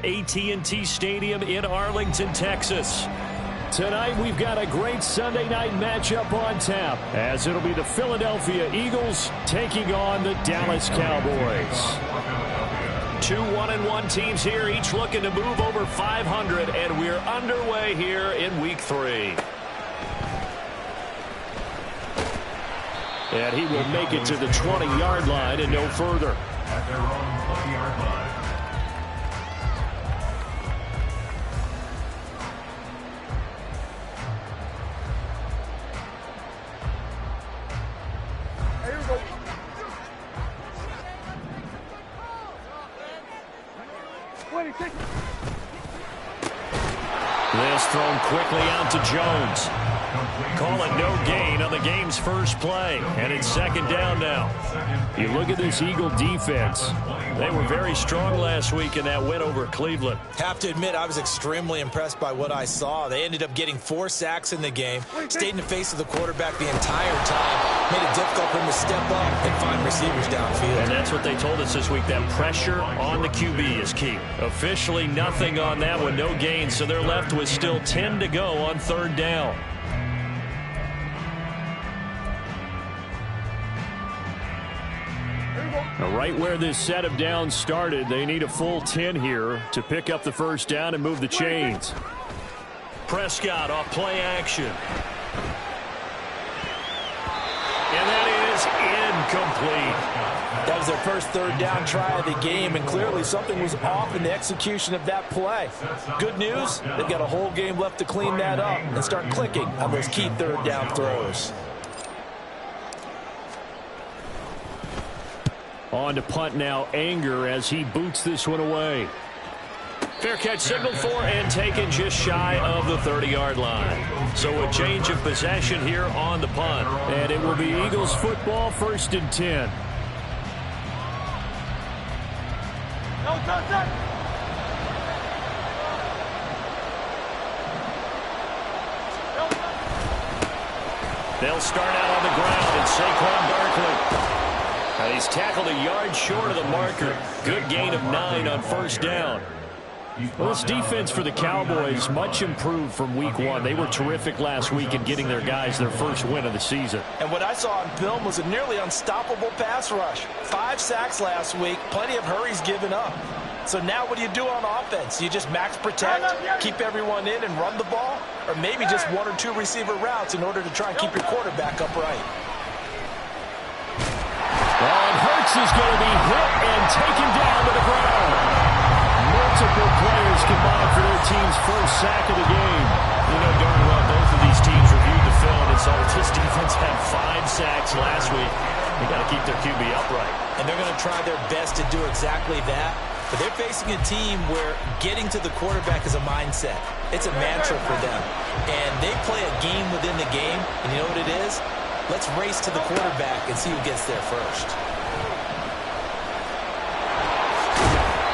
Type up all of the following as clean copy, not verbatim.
AT&T Stadium in Arlington, Texas. Tonight, we've got a great Sunday night matchup on tap, as it'll be the Philadelphia Eagles taking on the Dallas Cowboys. Two 1-1 teams here, each looking to move over 500, and we're underway here in Week 3. And he will make it to the 20-yard line and no further. At their own 20-yard line. This thrown quickly out to Jones. Call it no gain on the game's first play. And it's second down now. You look at this Eagle defense. They were very strong last week in that win over Cleveland. Have to admit, I was extremely impressed by what I saw. They ended up getting 4 sacks in the game, stayed in the face of the quarterback the entire time, made it difficult for him to step up and find receivers downfield. And that's what they told us this week, that pressure on the QB is key. Officially nothing on that one, no gain, so they're left with still 10 to go on third down. Right where this set of downs started, they need a full 10 here to pick up the first down and move the chains. Prescott off play action. And that is incomplete. That was their first third down try of the game, and clearly something was off in the execution of that play. Good news, they've got a whole game left to clean that up and start clicking on those key third down throws. On to punt now, Anger, as he boots this one away. Fair catch signaled for and taken just shy of the 30-yard line. So a change of possession here on the punt. And it will be Eagles football, 1st and 10. They'll start out on the ground, and Saquon Barkley. He's tackled a yard short of the marker. Good gain of 9 on first down. Well, this defense for the Cowboys much improved from week 1. They were terrific last week in getting their guys their first win of the season. And what I saw on film was a nearly unstoppable pass rush. 5 sacks last week, plenty of hurries given up. So now what do you do on offense? You just max protect, keep everyone in and run the ball? Or maybe just 1 or 2 receiver routes in order to try and keep your quarterback upright? And Hurts is going to be hit and taken down to the ground. Multiple players combined for their team's first sack of the game. You know darn well both of these teams reviewed the film and saw this defense had 5 sacks last week. They got to keep their QB upright. And they're going to try their best to do exactly that. But they're facing a team where getting to the quarterback is a mindset. It's a mantra for them. And they play a game within the game. And you know what it is? Let's race to the quarterback and see who gets there first.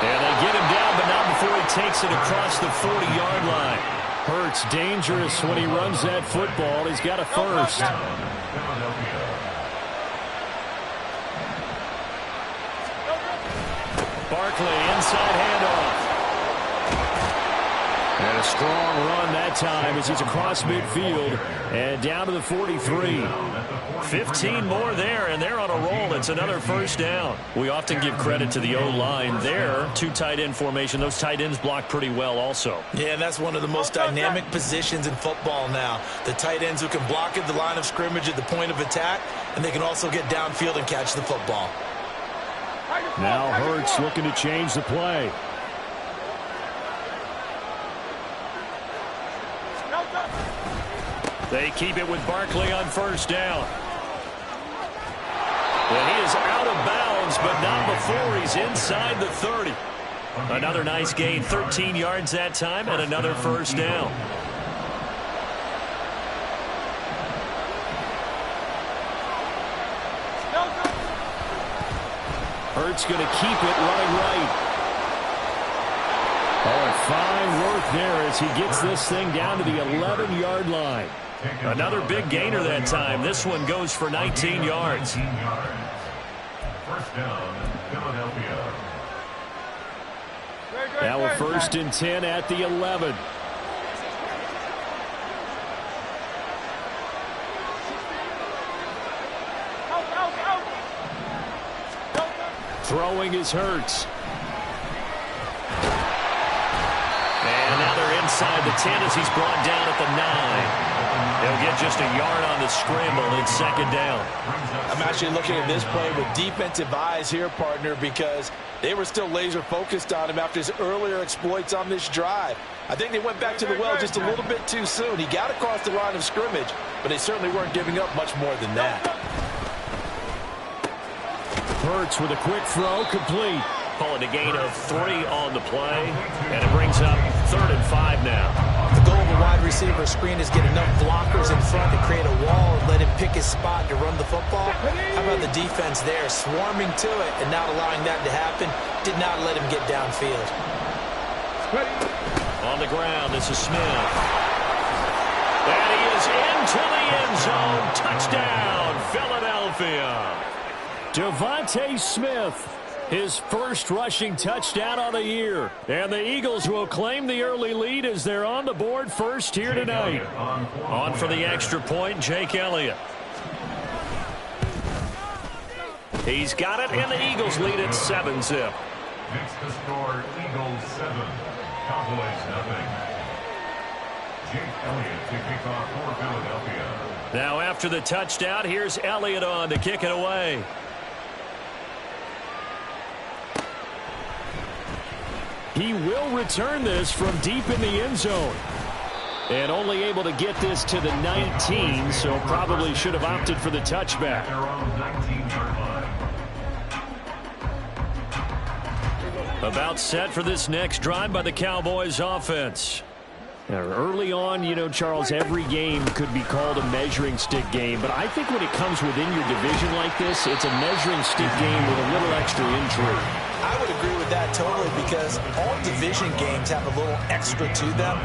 And they get him down, but not before he takes it across the 40-yard line. Hurts dangerous when he runs that football. He's got a first. Barkley inside handoff. And a strong run that time as he's across midfield and down to the 43. 15 more there, and they're on a roll. It's another first down. We often give credit to the O-line there. 2 tight end formation. Those tight ends block pretty well also. Yeah, and that's one of the most dynamic positions in football now. The tight ends who can block at the line of scrimmage at the point of attack, and they can also get downfield and catch the football. Now Hurts looking to change the play. They keep it with Barkley on first down. And he is out of bounds, but not before he's inside the 30. Another nice gain, 13 yards that time, and another first down. Hurts going to keep it running right. Oh, and fine work there as he gets this thing down to the 11-yard line. Another big gainer that time. This one goes for 19 yards. First down, Philadelphia. Very good. Now a 1st and 10 at the 11. Throwing is Hurts. And now they're inside the 10 as he's brought down at the 9. They'll get just a yard on the scramble in 2nd down. I'm actually looking at this play with defensive eyes here, partner, because they were still laser focused on him after his earlier exploits on this drive. I think they went back to the well just a little bit too soon. He got across the line of scrimmage, but they certainly weren't giving up much more than that. Hurts with a quick throw, complete. Calling a gain of 3 on the play, and it brings up 3rd and 5 now. The goal of a wide receiver screen is get enough blockers in front to create a wall and let him pick his spot to run the football. How about the defense there, swarming to it and not allowing that to happen? Did not let him get downfield. On the ground, this is Smith. And he is into the end zone. Touchdown, Philadelphia. Devontae Smith, his first rushing touchdown on the year. And the Eagles will claim the early lead as they're on the board first here tonight. On for the extra point, Jake Elliott. He's got it, and the Eagles lead at 7-zip. Makes the score Eagles 7, Cowboys 0. Jake Elliott to kick off for Philadelphia. Now after the touchdown, here's Elliott on to kick it away. He will return this from deep in the end zone. And only able to get this to the 19, so probably should have opted for the touchback. Their own 19-yard line. About set for this next drive by the Cowboys offense. Now, early on, you know, Charles, every game could be called a measuring stick game. But I think when it comes within your division like this, it's a measuring stick game with a little extra intrigue. I would agree with that totally because all division games have a little extra to them.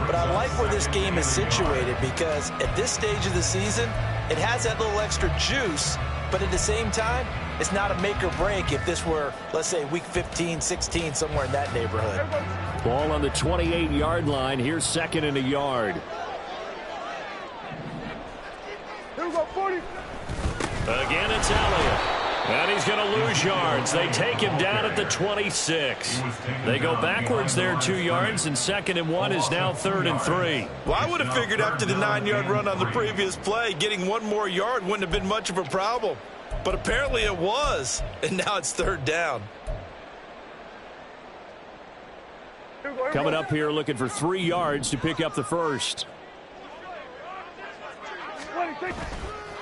But I like where this game is situated because at this stage of the season, it has that little extra juice. But at the same time, it's not a make or break if this were, let's say, week 15, 16, somewhere in that neighborhood. Ball on the 28-yard line. Here's 2nd and a yard. Again, it's Elliott. And he's going to lose yards. They take him down at the 26. They go backwards there 2 yards, and 2nd and 1 is now 3rd and 3. Well, I would have figured after the 9-yard run on the previous play, getting 1 more yard wouldn't have been much of a problem. But apparently it was, and now it's 3rd down. Coming up here looking for 3 yards to pick up the first.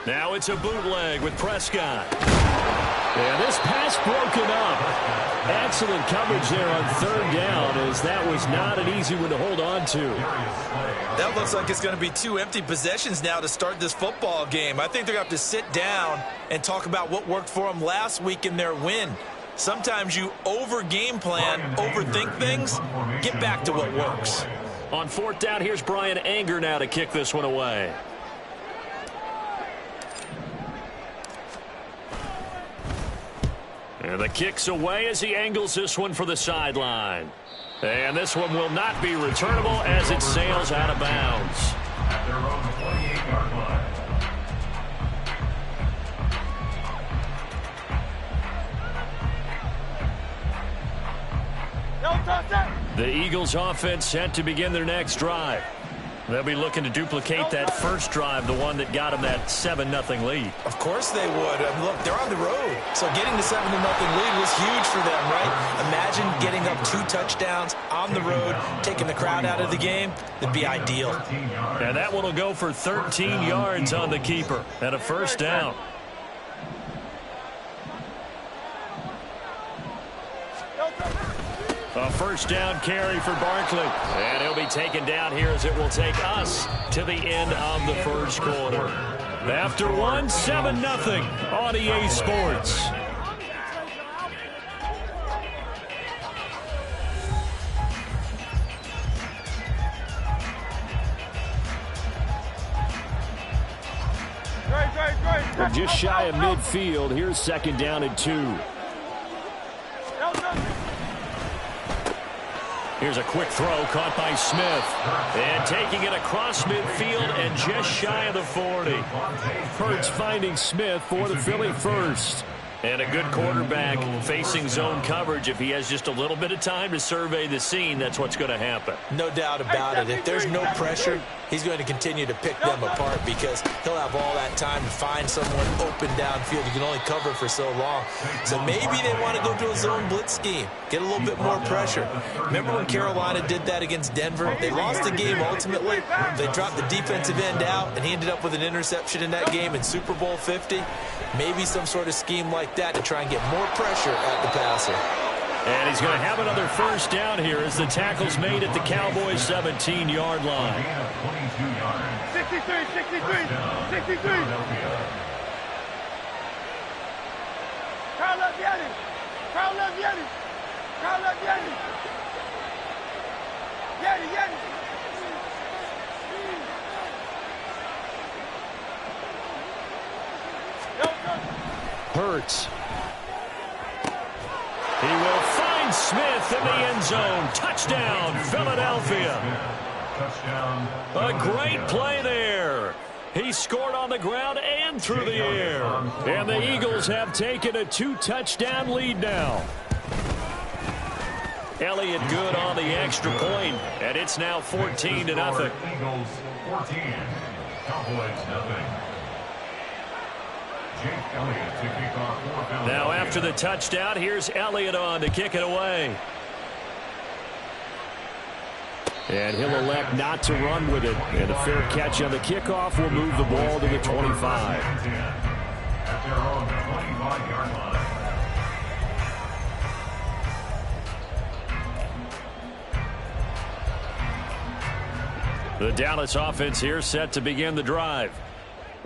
Now it's a bootleg with Prescott. And this pass broken up. Excellent coverage there on 3rd down as that was not an easy one to hold on to. That looks like it's going to be 2 empty possessions now to start this football game. I think they're going to have to sit down and talk about what worked for them last week in their win. Sometimes you over-game plan, overthink things, get back to what works. On 4th down, here's Brian Anger now to kick this one away. And the kick's away as he angles this one for the sideline. And this one will not be returnable as it sails out of bounds. At their own 28-yard line. The Eagles offense set to begin their next drive. They'll be looking to duplicate that first drive, the one that got them that 7-0 lead. Of course they would. Look, they're on the road. So getting the 7-0 lead was huge for them, right? Imagine getting up 2 touchdowns on the road, taking the crowd out of the game. That'd be ideal. And that one will go for 13 yards on the keeper and a 1st down. A 1st down carry for Barkley. And he'll be taken down here as it will take us to the end of the first quarter. After 1, 7-0 on EA Sports. We're just shy of midfield. Here's 2nd down and 2. Here's a quick throw caught by Smith. And taking it across midfield and just shy of the 40. Hurts finding Smith for the Philly first. And a good quarterback facing zone coverage. If he has just a little bit of time to survey the scene, that's what's going to happen. No doubt about it. If there's no pressure, he's going to continue to pick them apart because he'll have all that time to find someone open downfield. You can only cover for so long. So maybe they want to go to a zone blitz scheme, get a little bit more pressure. Remember when Carolina did that against Denver? They lost the game ultimately. They dropped the defensive end out, and he ended up with an interception in that game in Super Bowl 50. Maybe some sort of scheme like that to try and get more pressure at the passer. And he's going to have another first down here as the tackle's made at the Cowboys' 17-yard line. 63. Carl left Yeti. Yeti. Hurts. He will find Smith in the end zone. Touchdown, Philadelphia. A great play there. He scored on the ground and through the air. And the Eagles have taken a 2-touchdown lead now. Elliott good on the extra point, and it's now 14-0. Eagles 14, Cowboys nothing. Now after the touchdown, here's Elliott on to kick it away. And he'll elect not to run with it. And a fair catch on the kickoff will move the ball to the 25. At their own 25-yard line. The Dallas offense here set to begin the drive.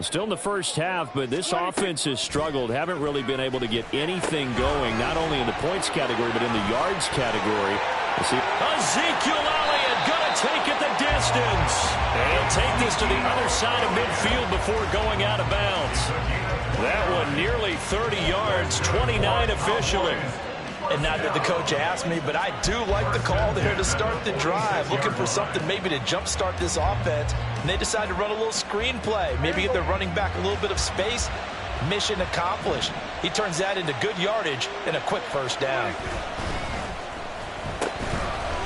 Still in the first half, but this offense has struggled. Haven't really been able to get anything going, not only in the points category, but in the yards category. Ezekiel Elliott going to take it the distance. And he'll take this to the other side of midfield before going out of bounds. That one nearly 30 yards, 29 officially. And not that the coach asked me, but I do like the call there to start the drive. Looking for something maybe to jumpstart this offense. And they decide to run a little screen play. Maybe get their running back a little bit of space. Mission accomplished. He turns that into good yardage and a quick first down.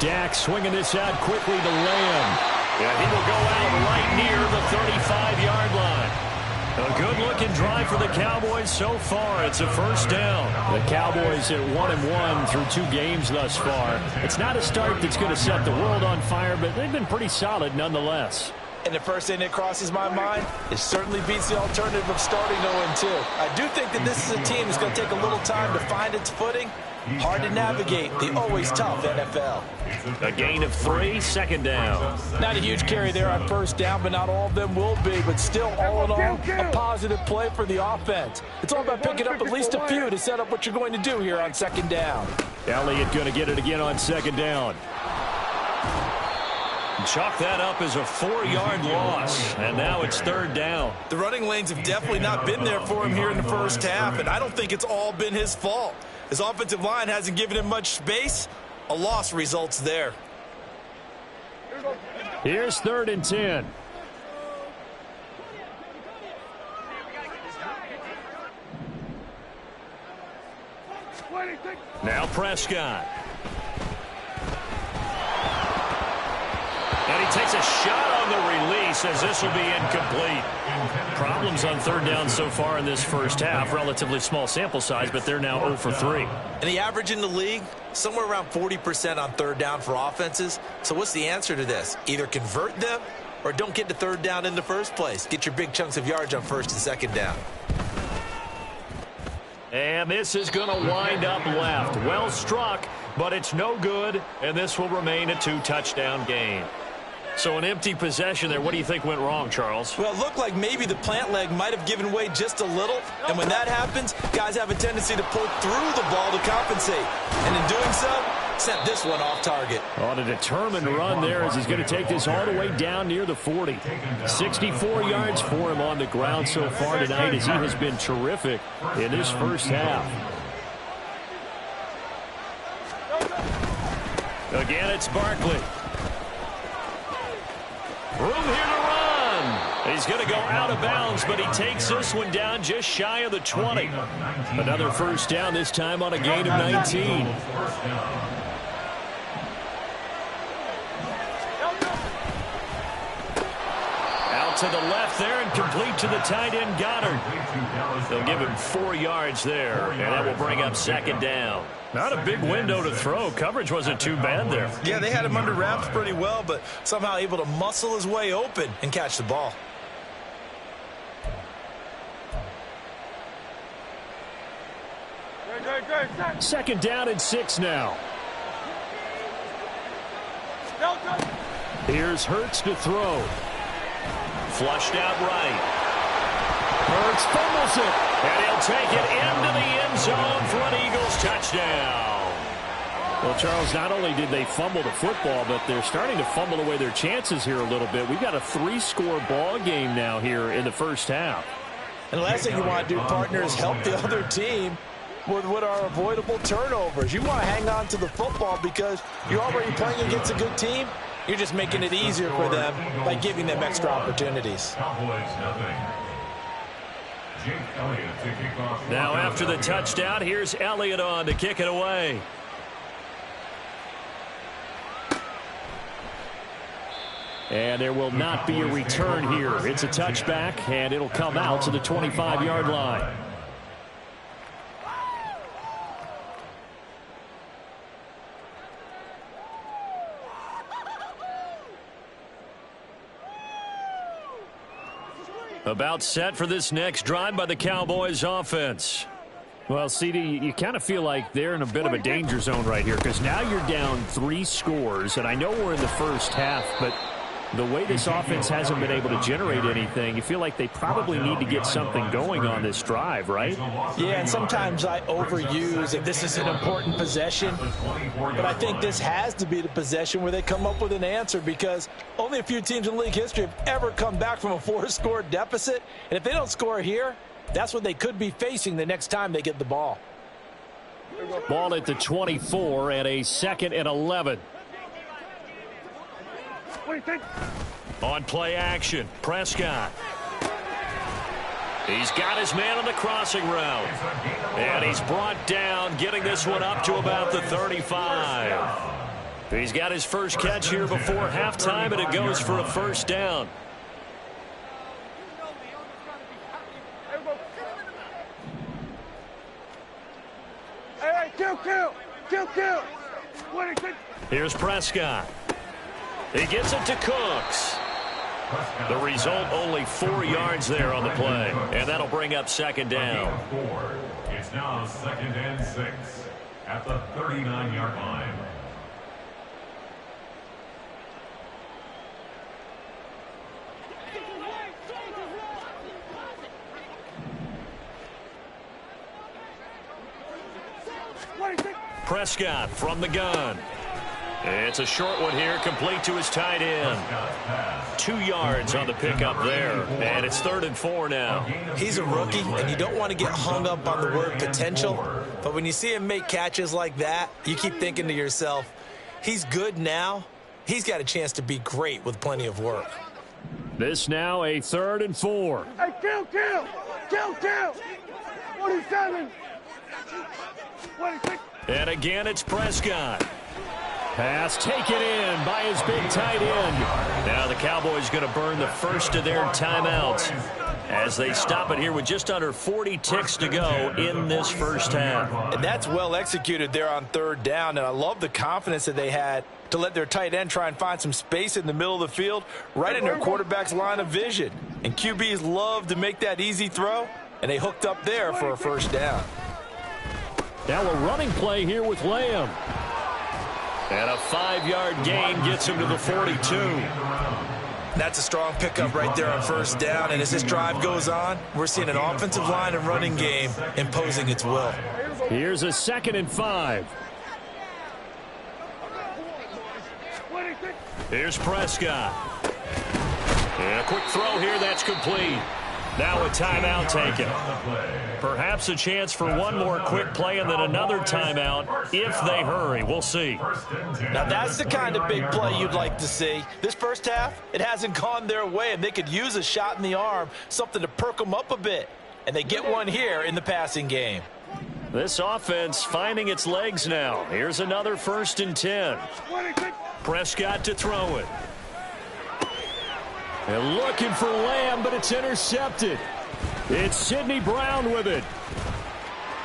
Dak swinging this out quickly to Lamb. And he will go out right near the 35-yard line. A good-looking drive for the Cowboys so far. It's a first down. The Cowboys at 1-1 through 2 games thus far. It's not a start that's going to set the world on fire, but they've been pretty solid nonetheless. And the first thing that crosses my mind, it certainly beats the alternative of starting 0-2. I do think that this is a team that's going to take a little time to find its footing. Hard to navigate the always tough NFL. A gain of 3, second down. Not a huge carry there on first down, but not all of them will be. But still, all in all, a positive play for the offense. It's all about picking up at least a few to set up what you're going to do here on second down. Elliott going to get it again on second down. Chalk that up as a 4-yard loss, and now it's third down. The running lanes have definitely not been there for him here in the first half, and I don't think it's all been his fault. His offensive line hasn't given him much space. A loss results there. Here's 3rd and 10. Now Prescott. And he takes a shot on the release as this will be incomplete. Problems on third down so far in this first half. Relatively small sample size, but they're now 0 for 3. And the average in the league, somewhere around 40% on third down for offenses. So what's the answer to this? Either convert them or don't get to third down in the first place. Get your big chunks of yards on first and second down. And this is going to wind up left. Well struck, but it's no good, and this will remain a 2-touchdown game. So an empty possession there. What do you think went wrong, Charles? Well, it looked like maybe the plant leg might have given way just a little. And when that happens, guys have a tendency to pull through the ball to compensate. And in doing so, sent this one off target. On a determined run there as he's going to take this all the way down near the 40. 64 yards for him on the ground so far tonight as he has been terrific in this first half. Again, it's Barkley. Room here to run. He's going to go out of bounds, but he takes this one down just shy of the 20. Another first down, this time on a gain of 19. Out to the left there and complete to the tight end, Goddard. They'll give him 4 yards there, and that will bring up second down. Not a big window to throw. Coverage wasn't too bad there. Yeah, they had him under wraps pretty well, but somehow able to muscle his way open and catch the ball. Second down and 6 now. Here's Hurts to throw. Flushed out right. Hurts fumbles it. And he'll take it into the end zone for an Eagles touchdown. Well, Charles, not only did they fumble the football, but they're starting to fumble away their chances here a little bit. We've got a 3-score ball game now here in the first half. And the last thing you want to do, partner, is help the other team with what are avoidable turnovers. You want to hang on to the football because you're already playing against a good team. You're just making it easier for them by giving them extra opportunities. Now after the touchdown, here's Elliott on to kick it away. And there will not be a return here. It's a touchback, and it'll come out to the 25-yard line. About set for this next drive by the Cowboys offense. Well, CD, you kind of feel like they're in a bit of a danger zone right here because now you're down 3 scores, and I know we're in the first half, but the way this offense hasn't been able to generate anything, you feel like they probably need to get something going on this drive, right? Yeah, and sometimes I overuse if this is an important possession, but I think this has to be the possession where they come up with an answer because only a few teams in league history have ever come back from a 4-score deficit, and if they don't score here, that's what they could be facing the next time they get the ball. Ball at the 24 and a 2nd and 11. On play action, Prescott. He's got his man on the crossing route. And he's brought down, getting this one up to about the 35. He's got his first catch here before halftime, and it goes for a first down. Kill. Here's Prescott. He gets it to Cooks. The result, only 4 yards there on the play. And that'll bring up second down. It's now 2nd and 6 at the 39-yard line. Prescott from the gun. It's a short one here, complete to his tight end. 2 yards on the pickup there, and it's 3rd and 4 now. He's a rookie, and you don't want to get hung up on the word potential, but when you see him make catches like that, you keep thinking to yourself, he's good now. He's got a chance to be great with plenty of work. This now a 3rd and 4. Hey, kill. 47. 26. And again, it's Prescott. Pass taken in by his big tight end. Now the Cowboys going to burn the first of their timeouts as they stop it here with just under 40 ticks to go in this first half. And that's well executed there on 3rd down, and I love the confidence that they had to let their tight end try and find some space in the middle of the field right in their quarterback's line of vision. And QBs love to make that easy throw, and they hooked up there for a first down. Now a running play here with Lamb. And a 5-yard gain gets him to the 42. That's a strong pickup right there on first down. And as this drive goes on, we're seeing an offensive line and running game imposing its will. Here's a 2nd and 5. Here's Prescott. And a quick throw here, that's complete. Now a timeout taken. Perhaps a chance for one more quick play and then another timeout if they hurry. We'll see. Now that's the kind of big play you'd like to see. This first half, it hasn't gone their way, and they could use a shot in the arm, something to perk them up a bit. And they get one here in the passing game. This offense finding its legs now. Here's another 1st and 10. Prescott to throw it. And looking for Lamb, but it's intercepted. It's Sidney Brown with it.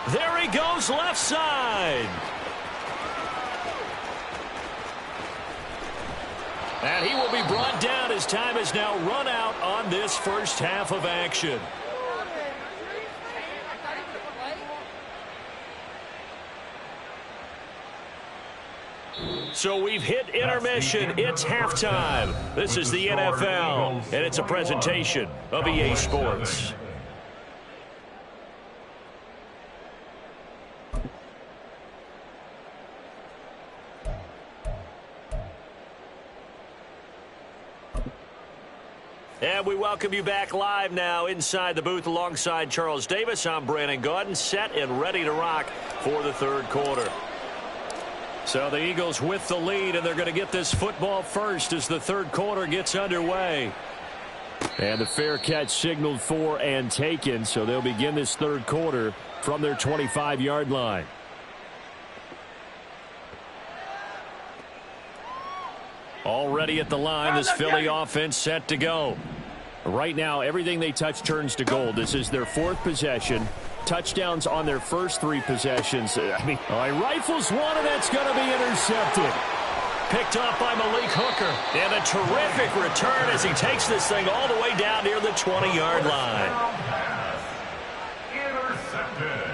There he goes, left side. And he will be brought down as time has now run out on this first half of action. So we've hit intermission. It's halftime. This is the NFL, and it's a presentation of EA Sports. And we welcome you back live now inside the booth alongside Charles Davis. I'm Brandon Gaudin, set and ready to rock for the third quarter. So the Eagles with the lead, and they're going to get this football first as the third quarter gets underway. And the fair catch signaled for and taken, so they'll begin this third quarter from their 25-yard line. Already at the line, this Philly offense set to go. Right now, everything they touch turns to gold. This is their 4th possession. Touchdowns on their first 3 possessions. He rifles one, and that's going to be intercepted. Picked off by Malik Hooker. And a terrific return as he takes this thing all the way down near the 20-yard line. Intercepted.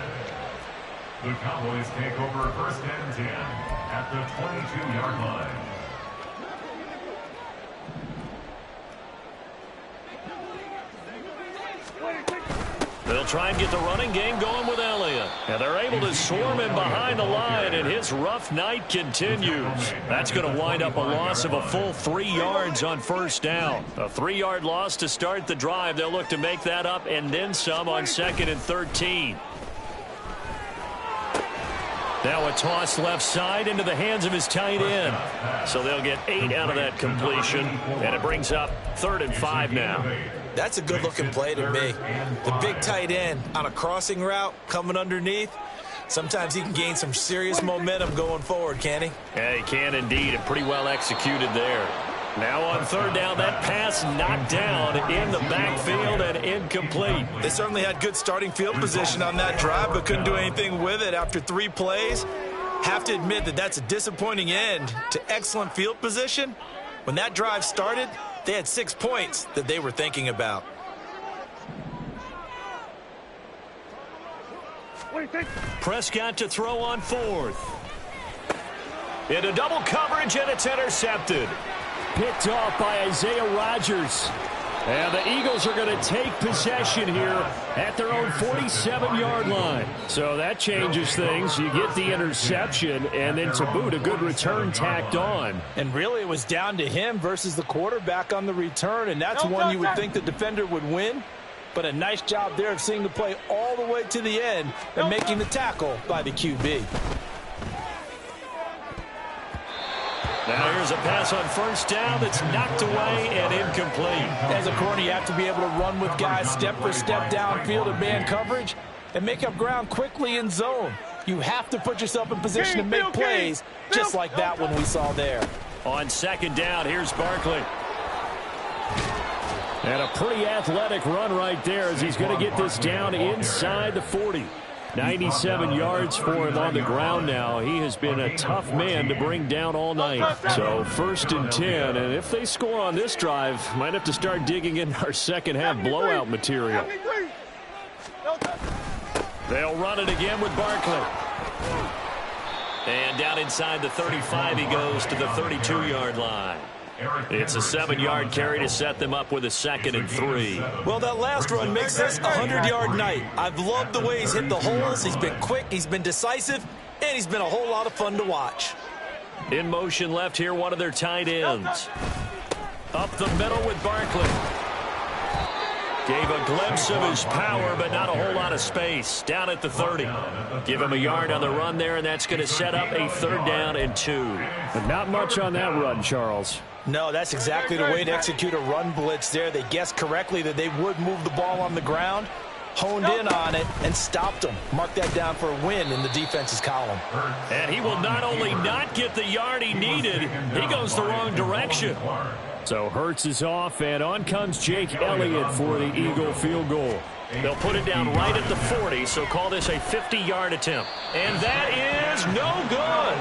The Cowboys take over 1st and 10 at the 22-yard line. They'll try and get the running game going with Elliott. And they're able to swarm him behind the line, and his rough night continues. That's going to wind up a loss of a full 3 yards on first down. A 3-yard loss to start the drive. They'll look to make that up and then some on 2nd and 13. Now a toss left side into the hands of his tight end. So they'll get 8 out of that completion, and it brings up 3rd and 5 now. That's a good-looking play to me. The big tight end on a crossing route coming underneath. Sometimes he can gain some serious momentum going forward, can he? Yeah, he can indeed, and pretty well executed there. Now on 3rd down, that pass knocked down in the backfield and incomplete. They certainly had good starting field position on that drive, but couldn't do anything with it after 3 plays. Have to admit that that's a disappointing end to excellent field position. When that drive started, they had 6 points that they were thinking about. Prescott to throw on 4th. Into double coverage, and it's intercepted. Picked off by Isaiah Rodgers. And the Eagles are going to take possession here at their own 47-yard line. So that changes things. You get the interception, and then to boot, a good return tacked on. And really, it was down to him versus the quarterback on the return, and that's one you would think the defender would win. But a nice job there of seeing the play all the way to the end and making the tackle by the QB. Now here's a pass on 1st down that's knocked away and incomplete. As a corner, you have to be able to run with guys step for step downfield in man coverage and make up ground quickly in zone. You have to put yourself in position to make plays just like that one we saw there. On 2nd down, here's Barkley. And a pretty athletic run right there as he's going to get this down inside the 40. 97 yards for him on the ground now. He has been a tough man to bring down all night. So 1st and 10, and if they score on this drive, might have to start digging in our second half blowout material. They'll run it again with Barkley. And down inside the 35 he goes to the 32-yard line. It's a 7-yard carry to set them up with a 2nd and 3. Well, that last run makes this a 100-yard night. I've loved the way he's hit the holes. He's been quick, he's been decisive, and he's been a whole lot of fun to watch. In motion left here, one of their tight ends. Up the middle with Barkley. Gave a glimpse of his power, but not a whole lot of space. Down at the 30. Give him a yard on the run there, and that's going to set up a 3rd down and 2. But not much on that run, Charles. No, that's exactly the way to execute a run blitz there. They guessed correctly that they would move the ball on the ground, honed in on it, and stopped them. Mark that down for a win in the defense's column. And he will not only not get the yard he needed, he goes the wrong direction. So Hurts is off, and on comes Jake Elliott for the Eagle field goal. They'll put it down right at the 40, so call this a 50-yard attempt. And that is no good.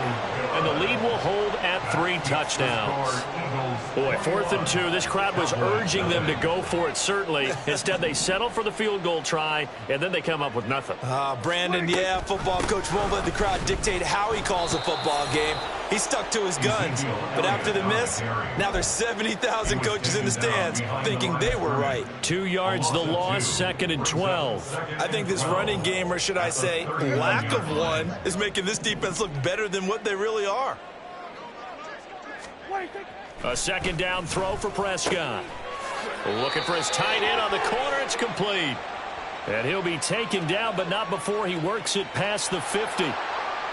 And the lead will hold at 3 touchdowns. Boy, 4th and 2. This crowd was urging them to go for it, certainly. Instead, they settle for the field goal try, and then they come up with nothing. Brandon, yeah, football coach won't let the crowd dictate how he calls a football game. He stuck to his guns. But after the miss, now there's 70,000 coaches in the stands thinking they were right. 2 yards the loss, 2nd and 12. I think this running game, or should I say lack of one, is making this defense look better than what they really are. A 2nd down throw for Prescott. Looking for his tight end on the corner. It's complete. And he'll be taken down, but not before he works it past the 50.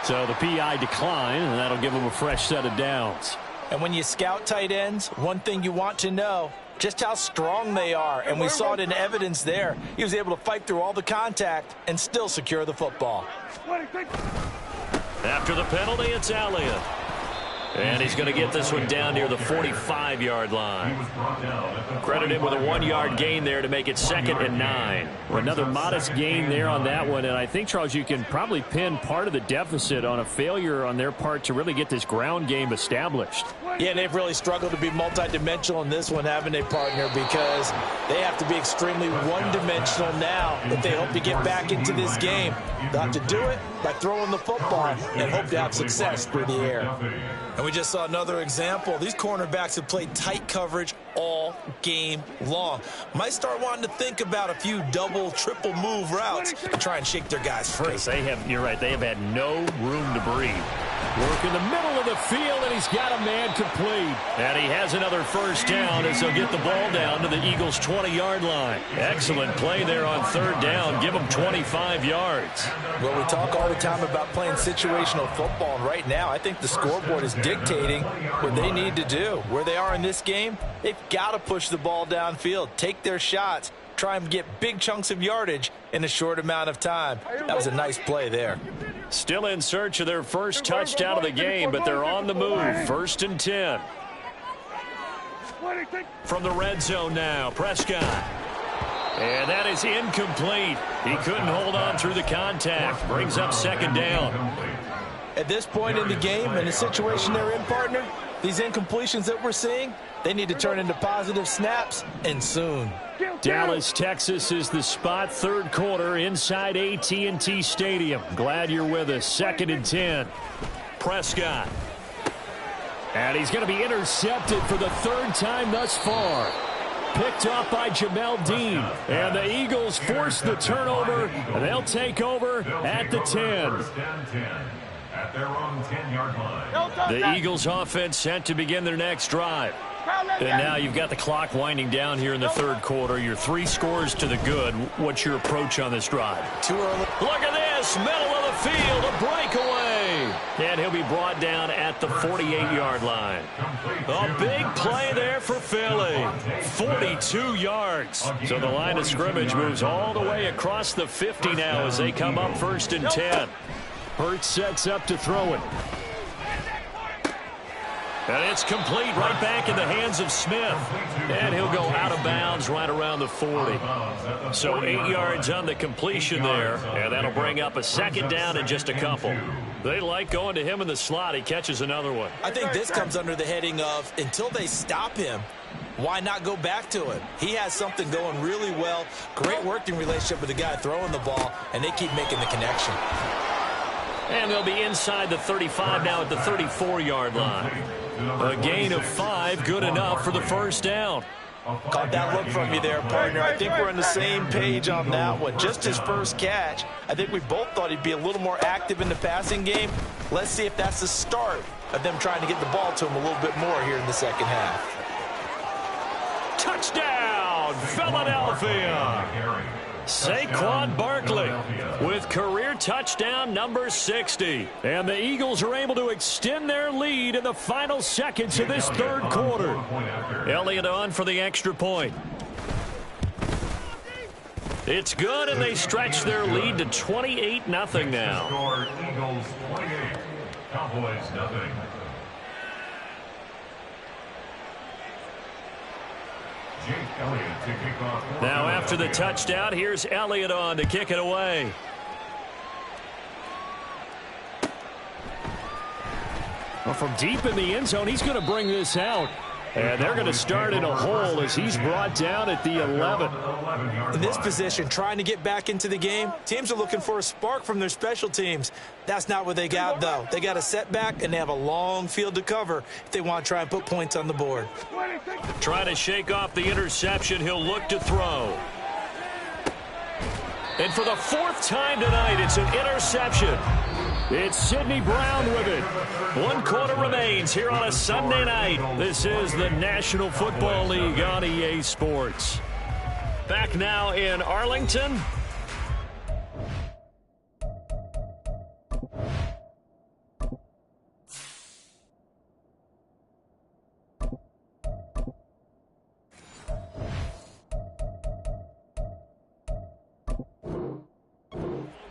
So the PI decline, and that'll give him a fresh set of downs. And when you scout tight ends, one thing you want to know, just how strong they are. And we saw it in evidence there. He was able to fight through all the contact and still secure the football. After the penalty, it's Elliott. And he's going to get this one down near the 45-yard line. Credit him with a 1-yard gain there to make it 2nd and 9. Another modest gain there on that one. And I think, Charles, you can probably pin part of the deficit on a failure on their part to really get this ground game established. Yeah, they've really struggled to be multidimensional in this one, haven't they, partner? Because they have to be extremely one-dimensional now if they hope to get back into this game. They'll have to do it by throwing the football and hope to have success through the air. And we just saw another example. These cornerbacks have played tight coverage all game long. Might start wanting to think about a few double, triple move routes to try and shake their guys free. You're right, they have had no room to breathe. Work in the middle of the field, and he's got a man complete. And he has another 1st down as they'll get the ball down to the Eagles' 20-yard line. Excellent play there on 3rd down. Give them 25 yards. Well, we talk all the time about playing situational football, and right now I think the scoreboard is dictating what they need to do. Where they are in this game, they've got to push the ball downfield, take their shots, try and get big chunks of yardage in a short amount of time. That was a nice play there. Still in search of their first touchdown of the game, but they're on the move. 1st and 10. From the red zone now, Prescott. And that is incomplete. He couldn't hold on through the contact. Brings up 2nd down. At this point in the game, in the situation they're in, partner, these incompletions that we're seeing, they need to turn into positive snaps, and soon. Dallas, Texas is the spot. 3rd quarter inside AT&T Stadium. Glad you're with us. 2nd and 10. Prescott. And he's going to be intercepted for the 3rd time thus far. Picked off by Jamel Dean. And the Eagles force the turnover. And they'll take over at the 10. At their own 10-yard line. The Eagles offense set to begin their next drive. And now you've got the clock winding down here in the 3rd quarter. Your 3 scores to the good. What's your approach on this drive? Too early. Look at this. Middle of the field. A breakaway. And he'll be brought down at the 48-yard line. A big play there for Philly. 42 yards. So the line of scrimmage moves all the way across the 50 now as they come up 1st and 10. Hurts sets up to throw it. And it's complete right back in the hands of Smith. And he'll go out of bounds right around the 40. So 8 yards on the completion there. And that'll bring up a 2nd down in just a couple. They like going to him in the slot. He catches another one. I think this comes under the heading of until they stop him, why not go back to it? He has something going really well. Great working relationship with the guy throwing the ball, and they keep making the connection. And they'll be inside the 35 now at the 34-yard line. A gain of 5, good enough for the 1st down. Caught that look from you there, partner. I think we're on the same page on that one. Just his first catch. I think we both thought he'd be a little more active in the passing game. Let's see if that's the start of them trying to get the ball to him a little bit more here in the 2nd half. Touchdown! touchdown, Philadelphia. Saquon Barkley with career touchdown number 60. And the Eagles are able to extend their lead in the final seconds of this third quarter. Elliott on for the extra point. It's good, and they stretch their lead to 28-0 now. Eagles 28, Cowboys nothing. Jake Elliott to kick off. Now after the touchdown, here's Elliott on to kick it away. Well, from deep in the end zone, he's going to bring this out. And they're going to start in a hole as he's brought down at the 11. In this position, trying to get back into the game, teams are looking for a spark from their special teams. That's not what they got, though. They got a setback, and they have a long field to cover if they want to try and put points on the board. Trying to shake off the interception, he'll look to throw. And for the fourth time tonight, it's an interception. It's Sidney Brown with it. 1 quarter remains here on a Sunday night. This is the National Football League on EA Sports. Back now in Arlington.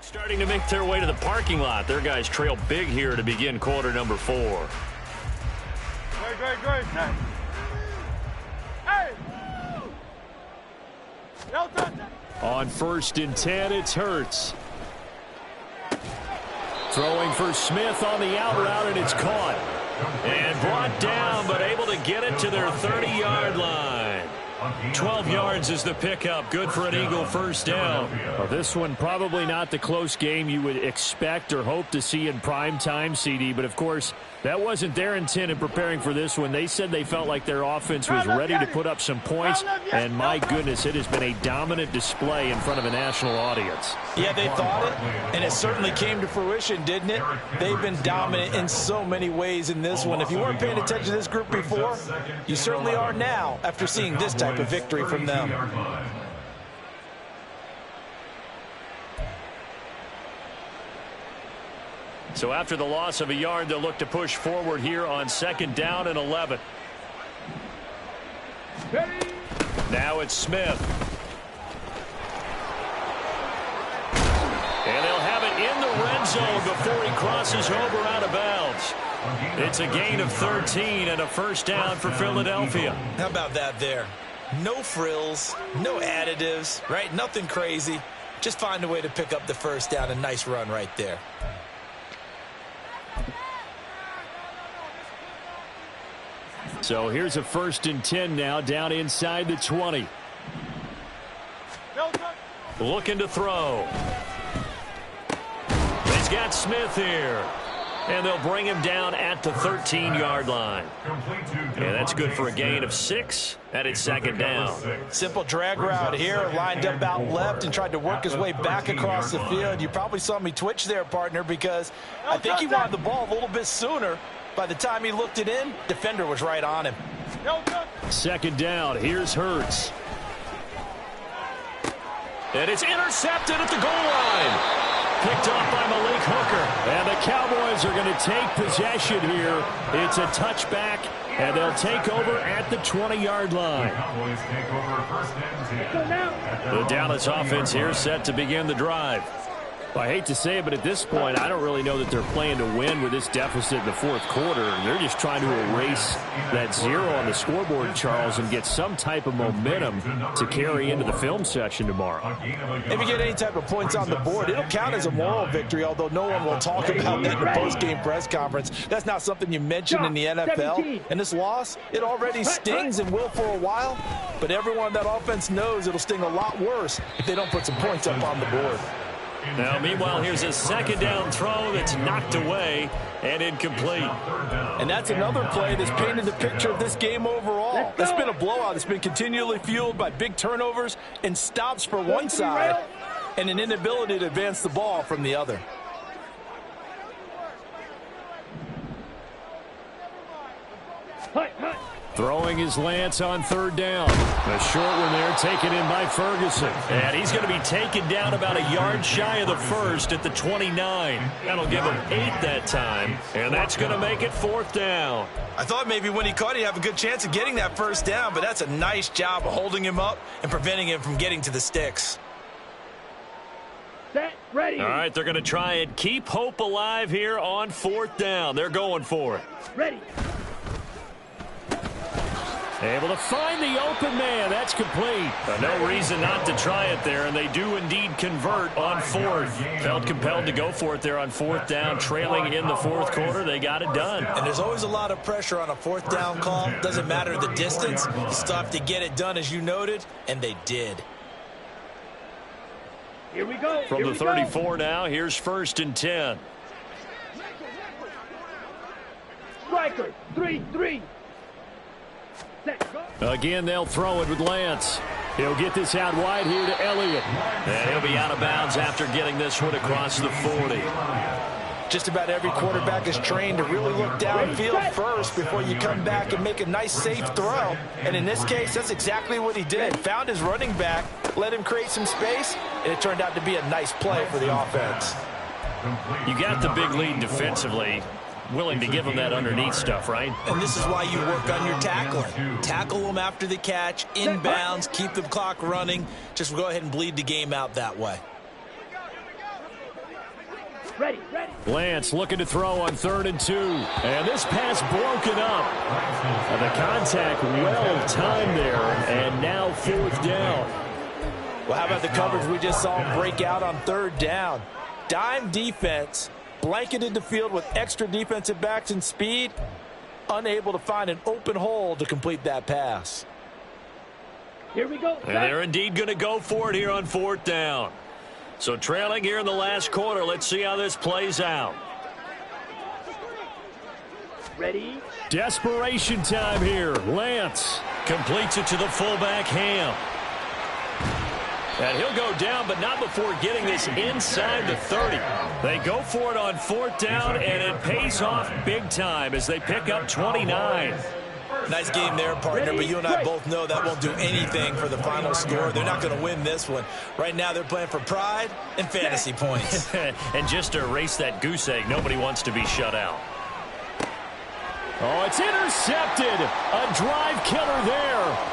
Starting to make their way to the parking lot. Their guys trail big here to begin quarter number 4. Great. Hey! On 1st and 10, it's Hurts. Throwing for Smith on the out route, and it's caught. And brought down, but able to get it to their 30-yard line. 12 yards is the pickup. Good for an Eagle first down. Well, this one probably not the close game you would expect or hope to see in prime time, CD. But, of course, that wasn't their intent in preparing for this one. They said they felt like their offense was ready to put up some points. And, my goodness, it has been a dominant display in front of a national audience. Yeah, they thought it, and it certainly came to fruition, didn't it? They've been dominant in so many ways in this one. If you weren't paying attention to this group before, you certainly are now after seeing this type of victory from them. So after the loss of a yard, they'll look to push forward here on 2nd down and 11. Now it's Smith. And they'll have it in the red zone before he crosses over out of bounds. It's a gain of 13 and a first down for Philadelphia. How about that there? No frills, no additives, right? Nothing crazy. Just find a way to pick up the first down. A nice run right there. So here's a 1st and 10 now, down inside the 20. Looking to throw. He's got Smith here. And they'll bring him down at the 13-yard line. And that's good for a gain of 6. And it's 2nd down. Simple drag route here. Lined up out left and tried to work his way back across the field. You probably saw me twitch there, partner, because I think he wanted the ball a little bit sooner. By the time he looked it in, defender was right on him. 2nd down. Here's Hurts. And it's intercepted at the goal line. Picked off by Malik Hooker. And the Cowboys are going to take possession here. It's a touchback, and they'll take over at the 20-yard line. The Dallas offense here set to begin the drive. Well, I hate to say it, but at this point, I don't really know that they're playing to win with this deficit in the 4th quarter. They're just trying to erase that 0 on the scoreboard, Charles, and get some type of momentum to carry into the film session tomorrow. If you get any type of points on the board, it'll count as a moral victory, although no one will talk about that in a post-game press conference. That's not something you mention in the NFL. And this loss, it already stings and will for a while, but everyone on that offense knows it'll sting a lot worse if they don't put some points up on the board. Now, meanwhile, here's a 2nd down throw that's knocked away and incomplete. And that's another play that's painted the picture of this game overall. It's been a blowout. It's been continually fueled by big turnovers and stops for one side and an inability to advance the ball from the other. Throwing his Lance on third down. The short one there taken in by Ferguson. And he's going to be taken down about a yard shy of the first at the 29. That'll give him 8 that time. And that's going to make it 4th down. I thought maybe when he caught, he'd have a good chance of getting that first down, but that's a nice job of holding him up and preventing him from getting to the sticks. Set, ready. All right, they're going to try and keep hope alive here on 4th down. They're going for it. Ready. Able to find the open man. That's complete. No reason not to try it there, and they do indeed convert on 4th. Felt compelled to go for it there on 4th down, trailing in the 4th quarter. They got it done. And there's always a lot of pressure on a 4th down call. Doesn't matter the distance. You still have to get it done, as you noted, and they did. Here we go. From the 34 now, here's 1st and 10. Striker, 3-3. Again, they'll throw it with Lance. He'll get this out wide here to Elliott. And he'll be out of bounds after getting this one across the 40. Just about every quarterback is trained to really look downfield first before you come back and make a nice, safe throw. And in this case, that's exactly what he did. Found his running back, let him create some space, and it turned out to be a nice play for the offense. You got the big lead defensively. Willing to give him that underneath stuff, right? And this is why you work on your tackling. Tackle them after the catch, inbounds, keep the clock running. Just go ahead and bleed the game out that way. Ready, ready. Lance looking to throw on 3rd and 2. And this pass broken up. The contact well timed there. And now 4th down. Well, how about the coverage we just saw him break out on 3rd down? Dime defense. Blanketed the field with extra defensive backs and speed, unable to find an open hole to complete that pass. Here we go. And they're indeed going to go for it here on 4th down. So trailing here in the last quarter. Let's see how this plays out. Ready. Desperation time here. Lance completes it to the fullback, Ham. And he'll go down, but not before getting this inside the 30. They go for it on 4th down, and it pays off big time as they pick up 29. Nice game there, partner, but you and I both know that won't do anything for the final score. They're not going to win this one. Right now they're playing for pride and fantasy points. And just to erase that goose egg, nobody wants to be shut out. Oh, it's intercepted. A drive killer there.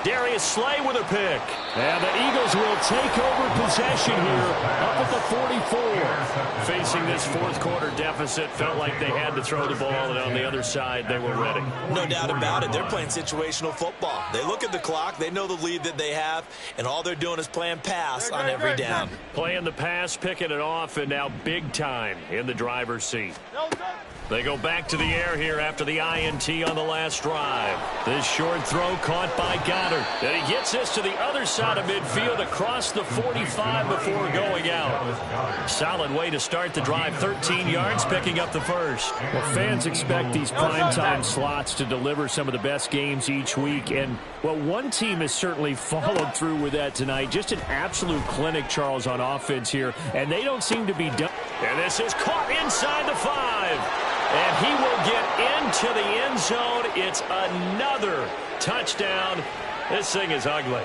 Darius Slay with a pick. And the Eagles will take over possession here up at the 44. Facing this 4th quarter deficit, felt like they had to throw the ball, and on the other side, they were ready. No doubt about it. They're playing situational football. They look at the clock, they know the lead that they have, and all they're doing is playing pass on every down. Playing the pass, picking it off, and now big time in the driver's seat. They go back to the air here after the INT on the last drive. This short throw caught by Goddard. And he gets this to the other side of midfield across the 45 before going out. Solid way to start the drive. 13 yards, picking up the first. Well, fans expect these primetime slots to deliver some of the best games each week. And, well, one team has certainly followed through with that tonight. Just an absolute clinic, Charles, on offense here. And they don't seem to be done. And this is caught inside the 5. And he will get into the end zone. It's another touchdown. This thing is ugly.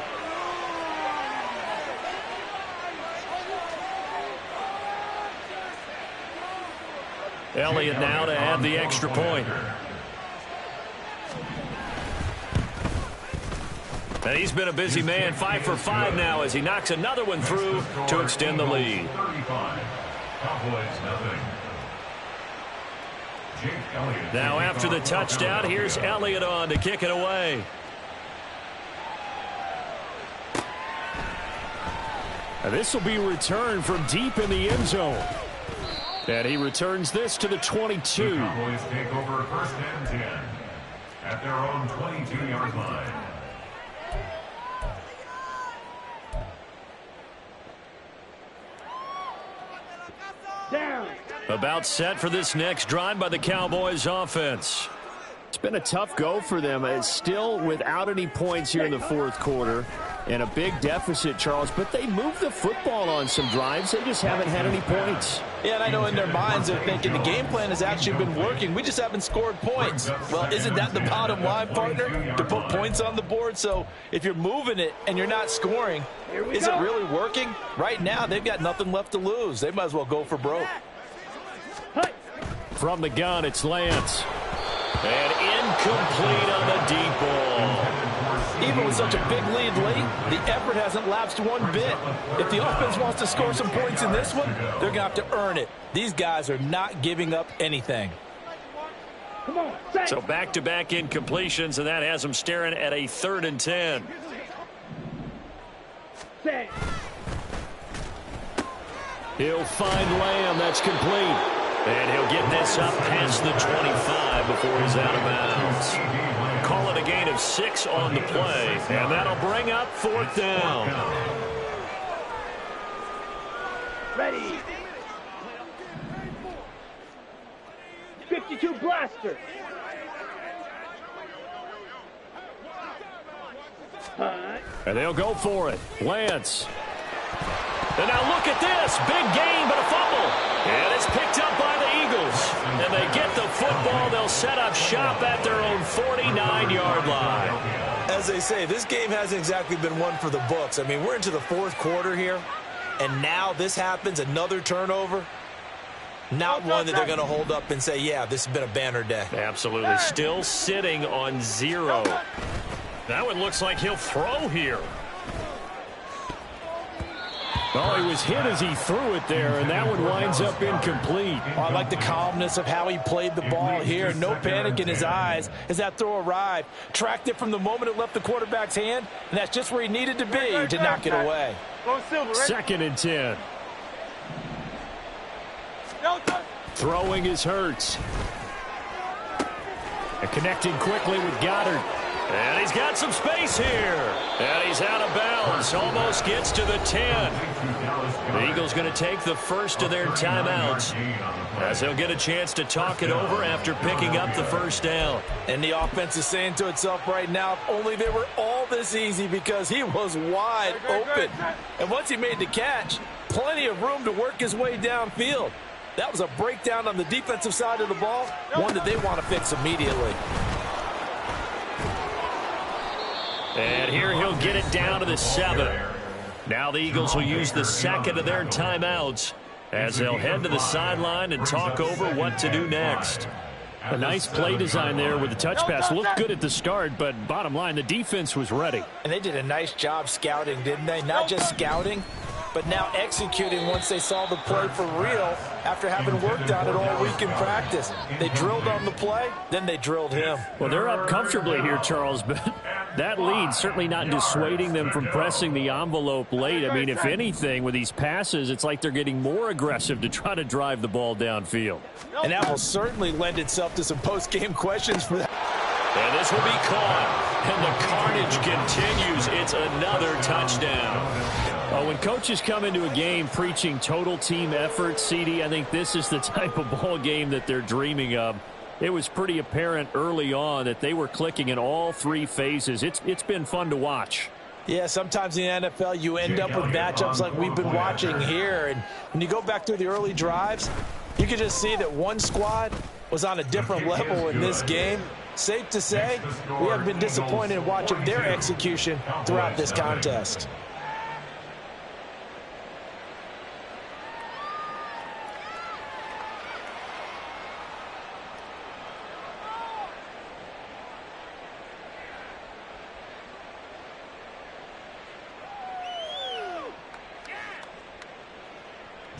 Elliott now to add the extra point. And he's been a busy man, 5 for 5 now as he knocks another one through to extend the lead. Now after the touchdown, here's Elliott on to kick it away. And this will be returned from deep in the end zone. And he returns this to the 22. The Cowboys take over 1st and 10 at their own 22-yard line. Down. About set for this next drive by the Cowboys offense. It's been a tough go for them. It's still without any points here in the fourth quarter and a big deficit, Charles, but they moved the football on some drives. They just haven't had any points. Yeah, and I know in their minds they're thinking the game plan has actually been working. We just haven't scored points. Well, isn't that the bottom line, partner? To put points on the board? So if you're moving it and you're not scoring, is it really working? Right now, they've got nothing left to lose. They might as well go for broke. From the gun, it's Lance. And incomplete on the deep ball. Even with such a big lead late, the effort hasn't lapsed one bit. If the offense wants to score some points in this one, they're going to have to earn it. These guys are not giving up anything. Come on, so back-to-back incompletions, and that has them staring at a 3rd and 10. Set. He'll find Lamb. That's complete. And he'll get this up past the 25 before he's out of bounds. Call it a gain of 6 on the play, and that'll bring up 4th down. Ready. 52 blaster. And they'll go for it. Lance. And now look at this. Big gain, but a fumble. And it's picked up by the Eagles. And they get the football. They'll set up shop at their own 49-yard line. As they say, this game hasn't exactly been one for the books. I mean, we're into the fourth quarter here, and now this happens, another turnover. Not one that they're going to hold up and say, yeah, this has been a banner day. Absolutely. Still sitting on 0. That one looks like he'll throw here. Oh, he was hit as he threw it there, and that one winds up incomplete. Oh, I like the calmness of how he played the ball here. No panic in his eyes as that throw arrived. Tracked it from the moment it left the quarterback's hand, and that's just where he needed to be to knock it away. 2nd and 10. Throwing is Hurts. And connecting quickly with Goddard. And he's got some space here. And he's out of bounds. Almost gets to the 10. The Eagles going to take the first of their timeouts as they'll get a chance to talk it over after picking up the first down. And the offense is saying to itself right now, if only they were all this easy, because he was wide open. And once he made the catch, plenty of room to work his way downfield. That was a breakdown on the defensive side of the ball, one that they want to fix immediately. And here he'll get it down to the 7. Now the Eagles will use the second of their timeouts as they'll head to the sideline and talk over what to do next. A nice play design there with the touch pass. Looked good at the start, but bottom line, the defense was ready. And they did a nice job scouting, didn't they? Not just scouting, but now executing once they saw the play for real after having worked on it all week in practice. They drilled on the play, then they drilled him. Well, they're up comfortably here, Charles, but that lead certainly not dissuading them from pressing the envelope late. I mean, if anything, with these passes, it's like they're getting more aggressive to try to drive the ball downfield. And that will certainly lend itself to some post-game questions for that. And this will be caught, and the carnage continues. It's another touchdown. When coaches come into a game preaching total team effort, CD, I think this is the type of ball game that they're dreaming of. It was pretty apparent early on that they were clicking in all 3 phases. It's been fun to watch. Yeah, sometimes in the NFL you end up with matchups like we've been watching here. And when you go back through the early drives, you can just see that one squad was on a different level in this game. Safe to say, we have been disappointed in watching their execution throughout this contest.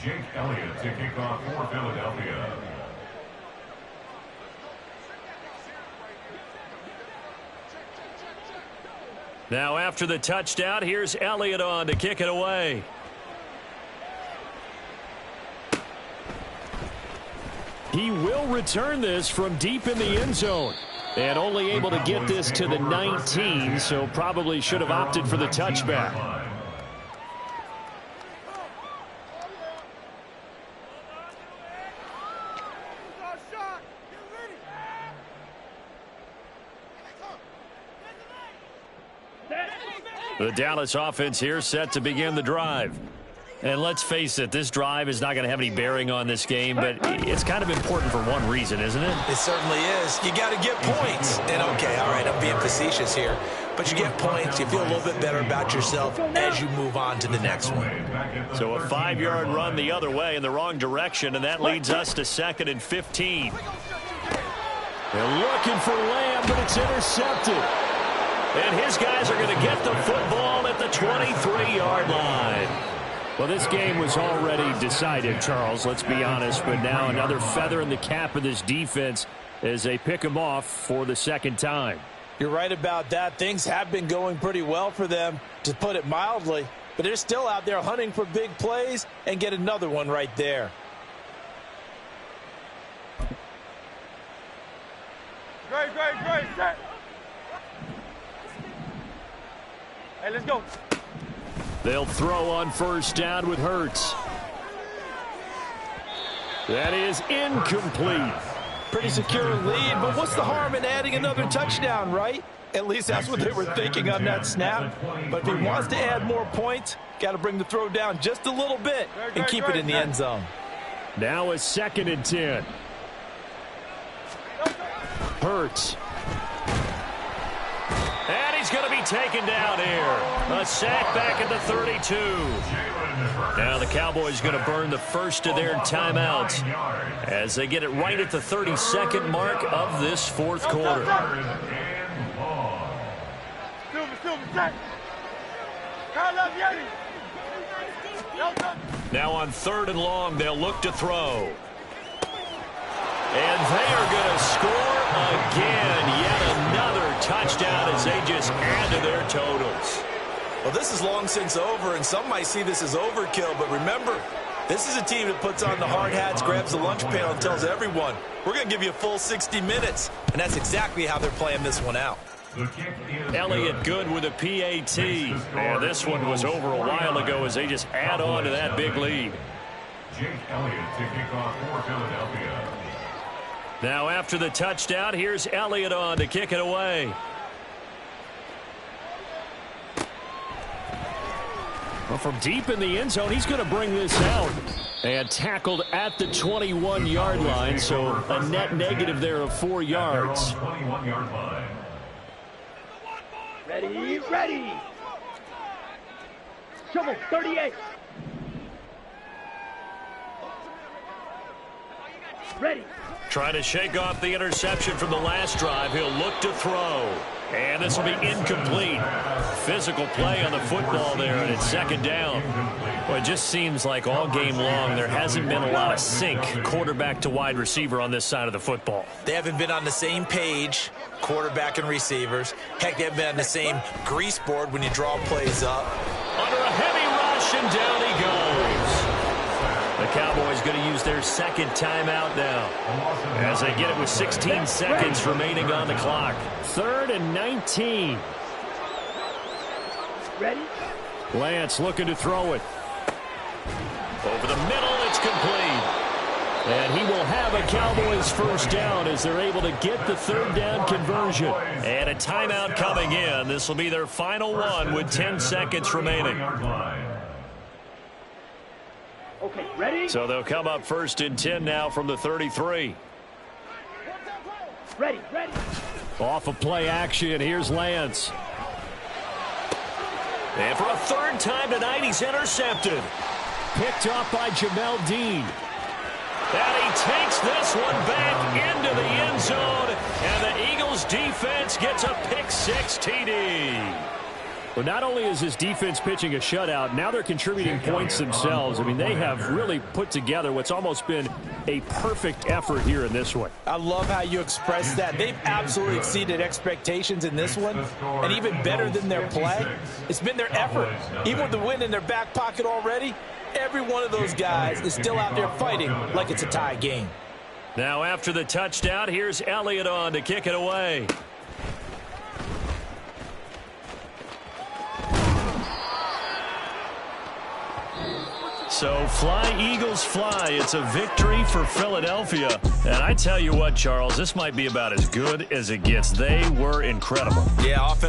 Jake Elliott to kick off for Philadelphia. Now after the touchdown, here's Elliott on to kick it away. He will return this from deep in the end zone. And only able to get this to the 19, so probably should have opted for the touchback. The Dallas offense here set to begin the drive. And let's face it, this drive is not going to have any bearing on this game, but it's kind of important for one reason, isn't it? It certainly is. You got to get points. And okay, all right, I'm being facetious here. But you get points, you feel a little bit better about yourself as you move on to the next one. So a 5-yard run the other way in the wrong direction, and that leads us to 2nd and 15. They're looking for Lamb, but it's intercepted. And his guys are going to get the football at the 23-yard line. Well, this game was already decided, Charles, let's be honest. But now another feather in the cap of this defense as they pick them off for the second time. You're right about that. Things have been going pretty well for them, to put it mildly. But they're still out there hunting for big plays and get another one right there. Great, set. Hey, let's go. They'll throw on first down with Hurts. That is incomplete. Pretty secure lead, but what's the harm in adding another touchdown, right? At least that's what they were thinking on that snap. But if he wants to add more points, got to bring the throw down just a little bit and keep it in the end zone. Now a 2nd and 10. Hurts. And he's going to be taken down here. A sack back at the 32. Now the Cowboys going to burn the first of their timeouts as they get it right at the 32nd mark of this fourth quarter. Now on 3rd and long, they'll look to throw. And they are going to score again. Yet another touchdown as they just add to their totals. Well, this is long since over, and some might see this as overkill. But remember, this is a team that puts on the hard hats, grabs the lunch pail, and tells everyone, we're going to give you a full 60 minutes. And that's exactly how they're playing this one out. Elliott good with a PAT. And this one was over a while ago as they just add on to that big lead. Jake Elliott to kick off for Philadelphia. Now after the touchdown, here's Elliott on to kick it away. Well, from deep in the end zone, he's going to bring this out. And tackled at the 21-yard line, so a net negative there of 4 yards. 21-yard line. Ready. Shovel, 38. Ready. Trying to shake off the interception from the last drive. He'll look to throw. And this will be incomplete. Physical play on the football there, and it's 2nd down. Well, it just seems like all game long there hasn't been a lot of sync quarterback to wide receiver on this side of the football. They haven't been on the same page, quarterback and receivers. Heck, they haven't been on the same grease board when you draw plays up. Under a heavy rush, and down he goes. The Cowboys going to use their 2nd timeout now as they get it with 16 seconds remaining on the clock. 3rd and 19. Ready. Lance looking to throw it. Over the middle, it's complete. And he will have a Cowboys first down as they're able to get the 3rd down conversion. And a timeout coming in. This will be their final one with 10 seconds remaining. Okay, ready. So they'll come up 1st and 10 now from the 33. Ready. Off of play action, here's Lance. And for a 3rd time tonight, he's intercepted. Picked off by Jamel Dean. And he takes this one back into the end zone. And the Eagles defense gets a pick-6 TD. Well, not only is this defense pitching a shutout, now they're contributing points themselves. I mean, they have really put together what's almost been a perfect effort here in this one. I love how you express that. They've absolutely exceeded expectations in this one, and even better than their play, it's been their effort. Even with the win in their back pocket already, every one of those guys is still out there fighting like it's a tie game. Now after the touchdown, here's Elliott on to kick it away. So fly, Eagles, fly. It's a victory for Philadelphia. And I tell you what, Charles, this might be about as good as it gets. They were incredible. Yeah, offense.